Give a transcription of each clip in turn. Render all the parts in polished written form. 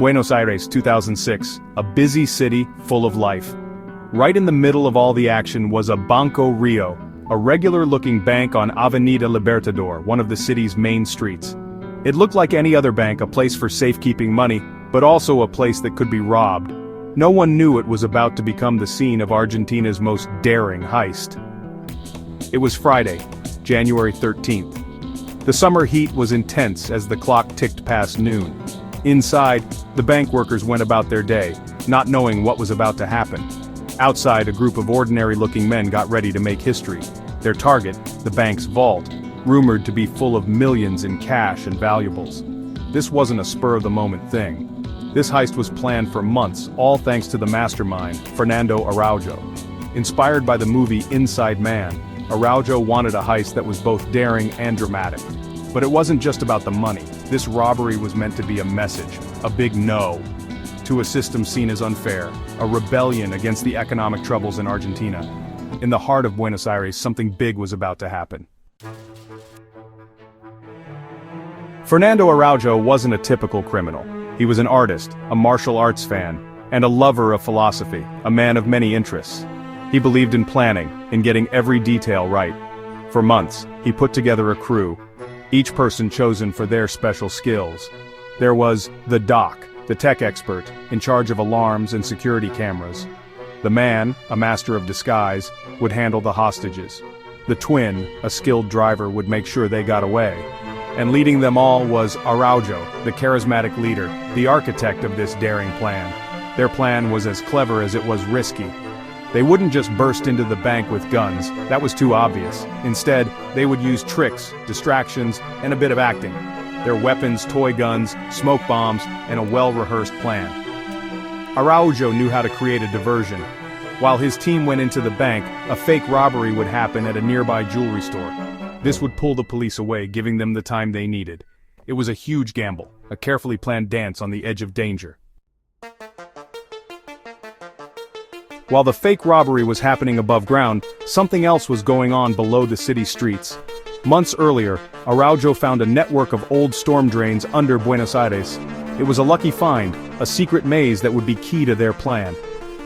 Buenos Aires, 2006, a busy city full of life. Right in the middle of all the action was a Banco Rio, a regular-looking bank on Avenida Libertador, one of the city's main streets. It looked like any other bank, a place for safekeeping money, but also a place that could be robbed. No one knew it was about to become the scene of Argentina's most daring heist. It was Friday, January 13th. The summer heat was intense as the clock ticked past noon. Inside, the bank workers went about their day, not knowing what was about to happen. Outside, a group of ordinary-looking men got ready to make history. Their target, the bank's vault, rumored to be full of millions in cash and valuables. This wasn't a spur-of-the-moment thing. This heist was planned for months, all thanks to the mastermind, Fernando Araujo. Inspired by the movie Inside Man, Araujo wanted a heist that was both daring and dramatic. But it wasn't just about the money. This robbery was meant to be a message, a big no, to a system seen as unfair, a rebellion against the economic troubles in Argentina. In the heart of Buenos Aires, something big was about to happen. Fernando Araujo wasn't a typical criminal. He was an artist, a martial arts fan, and a lover of philosophy, a man of many interests. He believed in planning, in getting every detail right. For months, he put together a crew, each person chosen for their special skills. There was the Doc, the tech expert, in charge of alarms and security cameras. The Man, a master of disguise, would handle the hostages. The Twin, a skilled driver, would make sure they got away. And leading them all was Araujo, the charismatic leader, the architect of this daring plan. Their plan was as clever as it was risky. They wouldn't just burst into the bank with guns, that was too obvious. Instead, they would use tricks, distractions, and a bit of acting. Their weapons, toy guns, smoke bombs, and a well-rehearsed plan. Araujo knew how to create a diversion. While his team went into the bank, a fake robbery would happen at a nearby jewelry store. This would pull the police away, giving them the time they needed. It was a huge gamble, a carefully planned dance on the edge of danger. While the fake robbery was happening above ground, something else was going on below the city streets. Months earlier, Araujo found a network of old storm drains under Buenos Aires. It was a lucky find, a secret maze that would be key to their plan.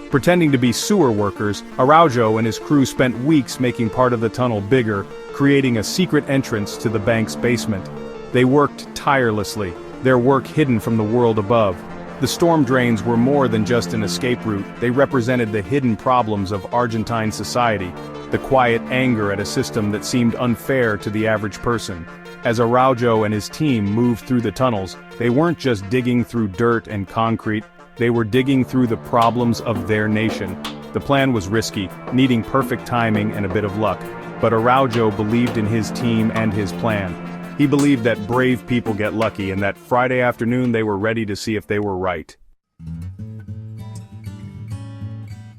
Pretending to be sewer workers, Araujo and his crew spent weeks making part of the tunnel bigger, creating a secret entrance to the bank's basement. They worked tirelessly, their work hidden from the world above. The storm drains were more than just an escape route, they represented the hidden problems of Argentine society, the quiet anger at a system that seemed unfair to the average person. As Araujo and his team moved through the tunnels, they weren't just digging through dirt and concrete, they were digging through the problems of their nation. The plan was risky, needing perfect timing and a bit of luck, but Araujo believed in his team and his plan. He believed that brave people get lucky and that Friday afternoon they were ready to see if they were right.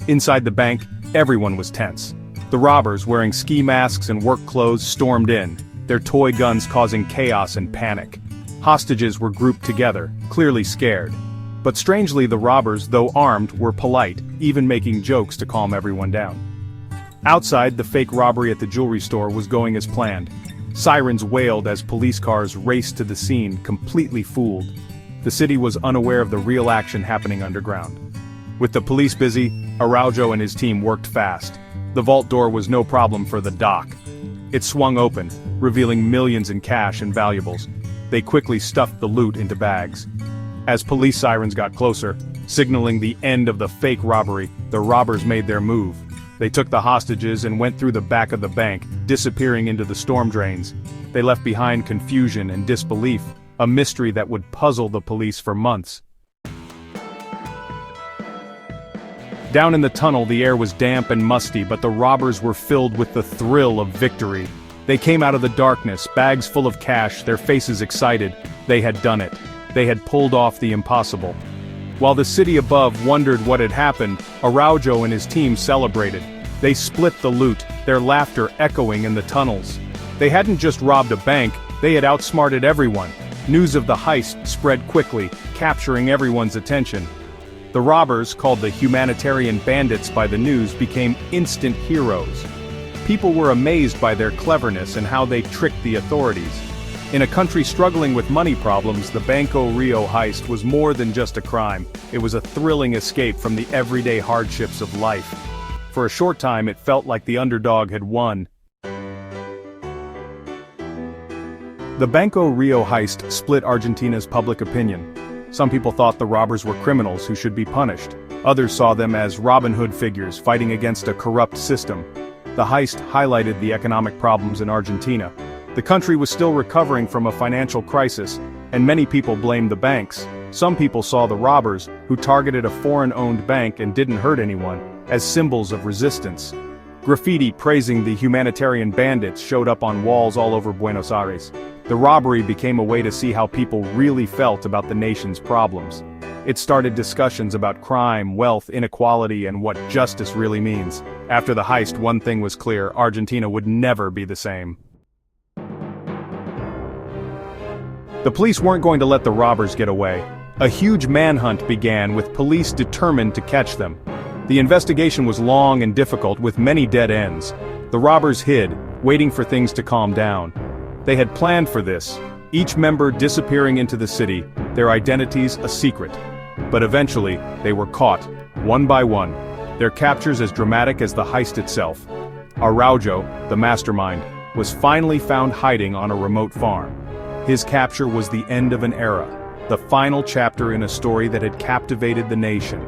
Inside the bank, everyone was tense. The robbers, wearing ski masks and work clothes, stormed in, their toy guns causing chaos and panic. Hostages were grouped together, clearly scared. But strangely, the robbers, though armed, were polite, even making jokes to calm everyone down. Outside, the fake robbery at the jewelry store was going as planned. Sirens wailed as police cars raced to the scene, completely fooled. The city was unaware of the real action happening underground. With the police busy, Araujo and his team worked fast. The vault door was no problem for the Doc. It swung open, revealing millions in cash and valuables. They quickly stuffed the loot into bags. As police sirens got closer, signaling the end of the fake robbery, the robbers made their move. They took the hostages and went through the back of the bank, disappearing into the storm drains. They left behind confusion and disbelief, a mystery that would puzzle the police for months. Down in the tunnel, the air was damp and musty, but the robbers were filled with the thrill of victory. They came out of the darkness, bags full of cash, their faces excited. They had done it. They had pulled off the impossible. While the city above wondered what had happened, Araujo and his team celebrated. They split the loot, their laughter echoing in the tunnels. They hadn't just robbed a bank, they had outsmarted everyone. News of the heist spread quickly, capturing everyone's attention. The robbers, called the humanitarian bandits by the news, became instant heroes. People were amazed by their cleverness and how they tricked the authorities. In a country struggling with money problems, the Banco Rio heist was more than just a crime. It was a thrilling escape from the everyday hardships of life. For a short time, it felt like the underdog had won. The Banco Rio heist split Argentina's public opinion. Some people thought the robbers were criminals who should be punished. Others saw them as Robin Hood figures fighting against a corrupt system. The heist highlighted the economic problems in Argentina. The country was still recovering from a financial crisis, and many people blamed the banks. Some people saw the robbers, who targeted a foreign-owned bank and didn't hurt anyone, as symbols of resistance. Graffiti praising the humanitarian bandits showed up on walls all over Buenos Aires. The robbery became a way to see how people really felt about the nation's problems. It started discussions about crime, wealth, inequality, and what justice really means. After the heist, one thing was clear: Argentina would never be the same. The police weren't going to let the robbers get away. A huge manhunt began, with police determined to catch them. The investigation was long and difficult, with many dead ends. The robbers hid, waiting for things to calm down. They had planned for this, each member disappearing into the city, their identities a secret. But eventually, they were caught, one by one, their captures as dramatic as the heist itself. Araujo, the mastermind, was finally found hiding on a remote farm. His capture was the end of an era, the final chapter in a story that had captivated the nation.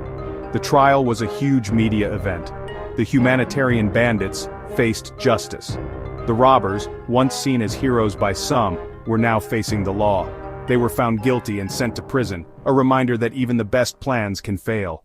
The trial was a huge media event. The humanitarian bandits faced justice. The robbers, once seen as heroes by some, were now facing the law. They were found guilty and sent to prison, a reminder that even the best plans can fail.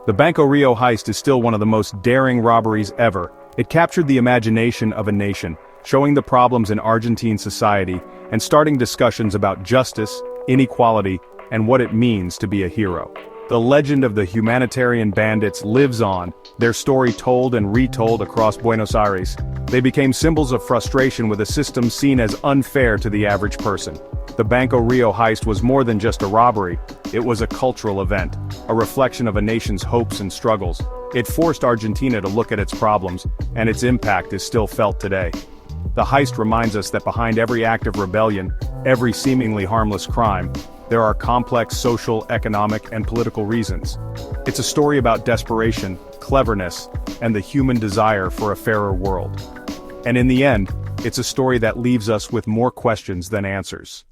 The Banco Rio heist is still one of the most daring robberies ever. It captured the imagination of a nation, showing the problems in Argentine society, and starting discussions about justice, inequality, and what it means to be a hero. The legend of the humanitarian bandits lives on, their story told and retold across Buenos Aires. They became symbols of frustration with a system seen as unfair to the average person. The Banco Rio heist was more than just a robbery. It was a cultural event, a reflection of a nation's hopes and struggles. It forced Argentina to look at its problems, and its impact is still felt today. The heist reminds us that behind every act of rebellion, every seemingly harmless crime, there are complex social, economic, and political reasons. It's a story about desperation, cleverness, and the human desire for a fairer world. And in the end, it's a story that leaves us with more questions than answers.